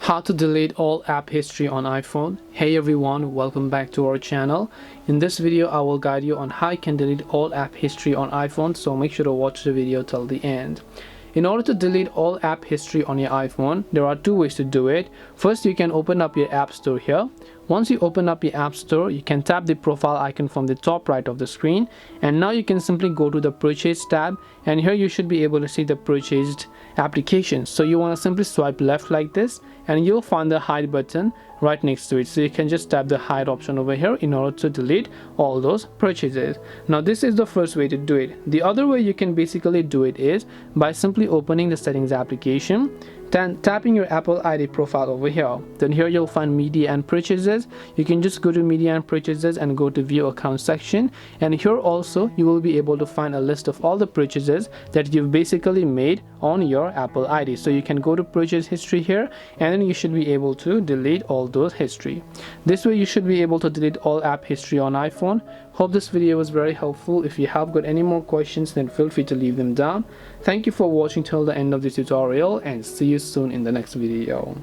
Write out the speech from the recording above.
How to delete all app history on iPhone. Hey everyone, welcome back to our channel. In this video I will guide you on how you can delete all app history on iPhone, so make sure to watch the video till the end. In order to delete all app history on your iPhone, there are two ways to do it. First, you can open up your app store here. Once you open up your app store, you can tap the profile icon from the top right of the screen, and now you can simply go to the purchase tab, and here you should be able to see the purchased applications. So you want to simply swipe left like this, and you'll find the hide button right next to it. So you can just tap the hide option over here in order to delete all those purchases. Now this is the first way to do it. The other way you can basically do it is by simply opening the settings application, then tapping your Apple ID profile over here. Then here you'll find media and purchases. You can just go to media and purchases and go to view account section, and here also you will be able to find a list of all the purchases that you've basically made on your Apple ID. So you can go to purchase history here, and then you should be able to delete all those history. This way you should be able to delete all app history on iPhone. Hope this video was very helpful. If you have got any more questions, then feel free to leave them down. Thank you for watching till the end of this tutorial, and see you soon in the next video.